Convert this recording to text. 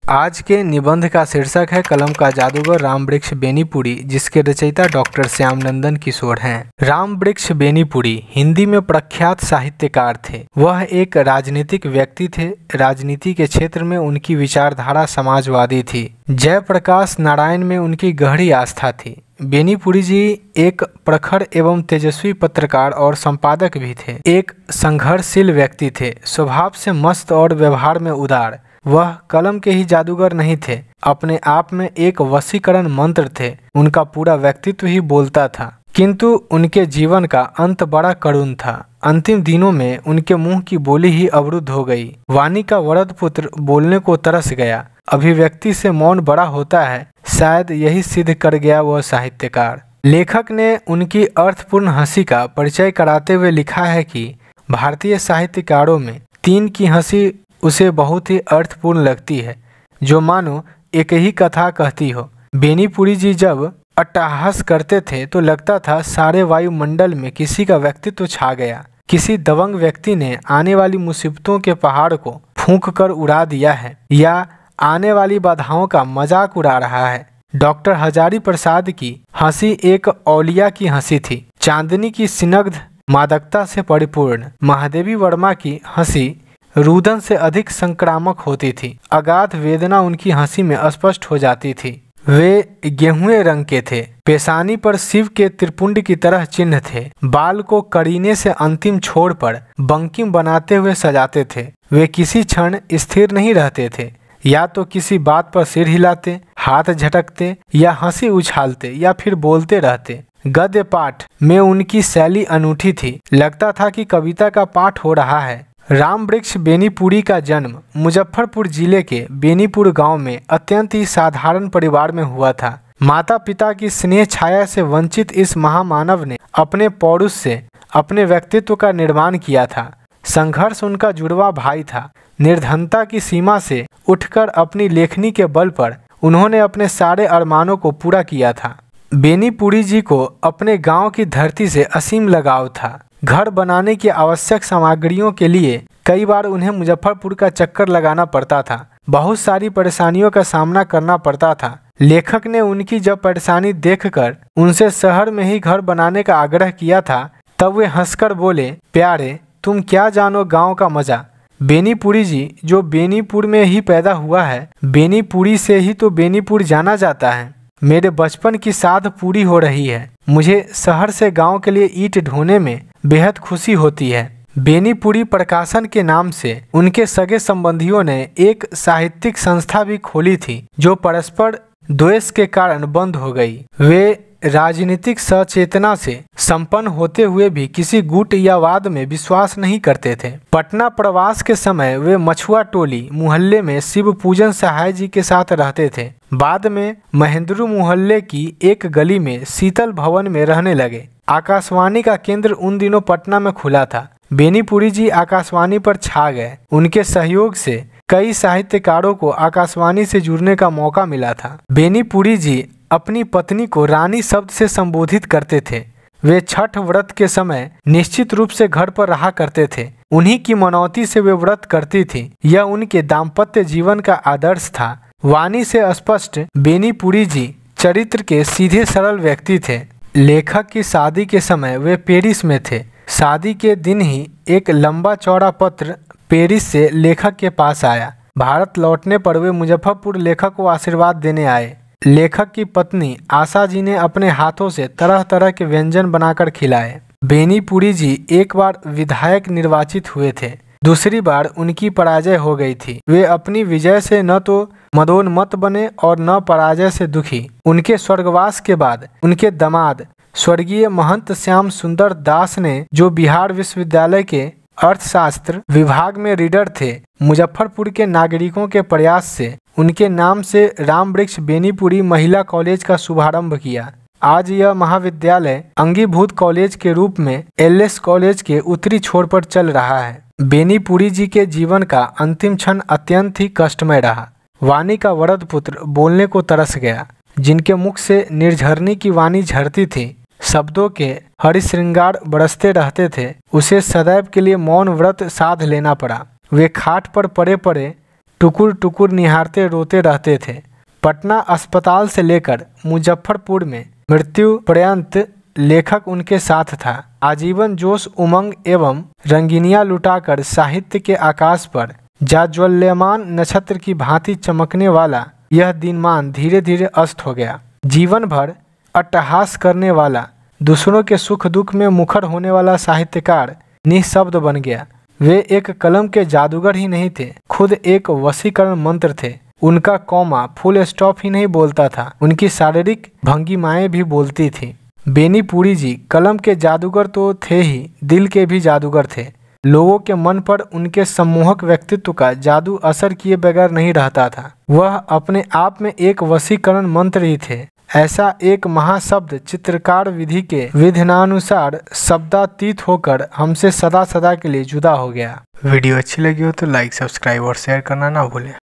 आज के निबंध का शीर्षक है कलम का जादूगर रामवृक्ष बेनीपुरी, जिसके रचयिता डॉक्टर श्यामनंदन किशोर हैं। रामवृक्ष बेनीपुरी हिंदी में प्रख्यात साहित्यकार थे। वह एक राजनीतिक व्यक्ति थे। राजनीति के क्षेत्र में उनकी विचारधारा समाजवादी थी। जयप्रकाश नारायण में उनकी गहरी आस्था थी। बेनीपुरी जी एक प्रखर एवं तेजस्वी पत्रकार और संपादक भी थे। एक संघर्षशील व्यक्ति थे, स्वभाव से मस्त और व्यवहार में उदार। वह कलम के ही जादूगर नहीं थे, अपने आप में एक वशीकरण मंत्र थे। उनका पूरा व्यक्तित्व ही बोलता था, किंतु उनके जीवन का अंत बड़ा करुण था। अंतिम दिनों में उनके मुंह की बोली ही अवरुद्ध हो गई। वाणी का वरद पुत्र बोलने को तरस गया। अभिव्यक्ति से मौन बड़ा होता है, शायद यही सिद्ध कर गया वह साहित्यकार। लेखक ने उनकी अर्थपूर्ण हंसी का परिचय कराते हुए लिखा है कि भारतीय साहित्यकारों में तीन की हंसी उसे बहुत ही अर्थपूर्ण लगती है, जो मानो एक ही कथा कहती हो। बेनीपुरी जी जब अट्टहास करते थे तो लगता था सारे वायुमंडल में किसी का व्यक्तित्व छा गया। किसी दबंग व्यक्ति ने आने वाली मुसीबतों के पहाड़ को फूंक कर उड़ा दिया है या आने वाली बाधाओं का मजाक उड़ा रहा है। डॉक्टर हजारी प्रसाद की हंसी एक औलिया की हंसी थी, चांदनी की स्निग्ध मादकता से परिपूर्ण। महादेवी वर्मा की हंसी रुदन से अधिक संक्रामक होती थी। अगाध वेदना उनकी हंसी में स्पष्ट हो जाती थी। वे गेहुए रंग के थे, पेशानी पर शिव के त्रिपुंड की तरह चिन्ह थे। बाल को करीने से अंतिम छोर पर बंकिम बनाते हुए सजाते थे। वे किसी क्षण स्थिर नहीं रहते थे, या तो किसी बात पर सिर हिलाते, हाथ झटकते या हंसी उछालते या फिर बोलते रहते। गद्य पाठ में उनकी शैली अनूठी थी, लगता था कि कविता का पाठ हो रहा है। रामवृक्ष बेनीपुरी का जन्म मुजफ्फरपुर जिले के बेनीपुर गांव में अत्यंत ही साधारण परिवार में हुआ था। माता पिता की स्नेह छाया से वंचित इस महामानव ने अपने पौरुष से अपने व्यक्तित्व का निर्माण किया था। संघर्ष उनका जुड़वा भाई था। निर्धनता की सीमा से उठकर अपनी लेखनी के बल पर उन्होंने अपने सारे अरमानों को पूरा किया था। बेनीपुरी जी को अपने गाँव की धरती से असीम लगाव था। घर बनाने की आवश्यक सामग्रियों के लिए कई बार उन्हें मुजफ्फरपुर का चक्कर लगाना पड़ता था। बहुत सारी परेशानियों का सामना करना पड़ता था। लेखक ने उनकी जब परेशानी देखकर उनसे शहर में ही घर बनाने का आग्रह किया था, तब वे हंसकर बोले, प्यारे तुम क्या जानो गांव का मजा। बेनीपुरी जी जो बेनीपुर में ही पैदा हुआ है, बेनीपुरी से ही तो बेनीपुर जाना जाता है। मेरे बचपन की साध पूरी हो रही है। मुझे शहर से गांव के लिए ईंट ढोने में बेहद खुशी होती है। बेनीपुरी प्रकाशन के नाम से उनके सगे संबंधियों ने एक साहित्यिक संस्था भी खोली थी, जो परस्पर द्वेष के कारण बंद हो गई। वे राजनीतिक सचेतना से संपन्न होते हुए भी किसी गुट या वाद में विश्वास नहीं करते थे। पटना प्रवास के समय वे मछुआ टोली मोहल्ले में शिव पूजन सहाय जी के साथ रहते थे। बाद में महेंद्रू मोहल्ले की एक गली में शीतल भवन में रहने लगे। आकाशवाणी का केंद्र उन दिनों पटना में खुला था। बेनीपुरी जी आकाशवाणी पर छा गए। उनके सहयोग से कई साहित्यकारों को आकाशवाणी से जुड़ने का मौका मिला था। बेनीपुरी जी अपनी पत्नी को रानी शब्द से संबोधित करते थे। वे छठ व्रत के समय निश्चित रूप से घर पर रहा करते थे। उन्हीं की मनौती से वे व्रत करती थी। यह उनके दाम्पत्य जीवन का आदर्श था। वाणी से स्पष्ट बेनीपुरी जी चरित्र के सीधे सरल व्यक्ति थे। लेखक की शादी के समय वे पेरिस में थे। शादी के दिन ही एक लंबा चौड़ा पत्र पेरिस से लेखक के पास आया। भारत लौटने पर वे मुजफ्फरपुर लेखक को आशीर्वाद देने आए। लेखक की पत्नी आशा जी ने अपने हाथों से तरह तरह के व्यंजन बनाकर खिलाए। बेनीपुरी जी एक बार विधायक निर्वाचित हुए थे, दूसरी बार उनकी पराजय हो गई थी। वे अपनी विजय से न तो मदोन्मत्त बने और न पराजय से दुखी। उनके स्वर्गवास के बाद उनके दामाद स्वर्गीय महंत श्याम सुंदर दास ने, जो बिहार विश्वविद्यालय के अर्थशास्त्र विभाग में रीडर थे, मुजफ्फरपुर के नागरिकों के प्रयास से उनके नाम से रामवृक्ष बेनीपुरी महिला कॉलेज का शुभारंभ किया। आज यह महाविद्यालय अंगीभूत कॉलेज के रूप में एलएस कॉलेज के उत्तरी छोर पर चल रहा है। बेनीपुरी जी के जीवन का अंतिम क्षण अत्यंत ही कष्टमय रहा। वाणी का वरद पुत्र बोलने को तरस गया। जिनके मुख से निर्झरनी की वाणी झरती थी, शब्दों के हरिश्रृंगार बरसते रहते थे, उसे सदैव के लिए मौन व्रत साध लेना पड़ा। वे खाट पर पड़े पड़े टुकुर टुकुर निहारते रोते रहते थे। पटना अस्पताल से लेकर मुजफ्फरपुर में मृत्यु पर्यंत लेखक उनके साथ था। आजीवन जोश उमंग एवं रंगीनियां लुटाकर साहित्य के आकाश पर जाज्वल्यमान नक्षत्र की भांति चमकने वाला यह दिनमान धीरे धीरे अस्त हो गया। जीवन भर अट्टहास करने वाला, दूसरों के सुख दुख में मुखर होने वाला साहित्यकार निःशब्द बन गया। वे एक कलम के जादूगर ही नहीं थे, खुद एक वशीकरण मंत्र थे। उनका कॉमा फुल स्टॉप ही नहीं बोलता था, उनकी शारीरिक भंगिमाएं भी बोलती थी। बेनी पुरी जी कलम के जादूगर तो थे ही, दिल के भी जादूगर थे। लोगों के मन पर उनके सम्मोहक व्यक्तित्व का जादू असर किए बगैर नहीं रहता था। वह अपने आप में एक वशीकरण मंत्र ही थे। ऐसा एक महाशब्द चित्रकार विधि के विधानानुसार शब्दातीत होकर हमसे सदा सदा के लिए जुदा हो गया। वीडियो अच्छी लगी हो तो लाइक, सब्सक्राइब और शेयर करना ना भूलें।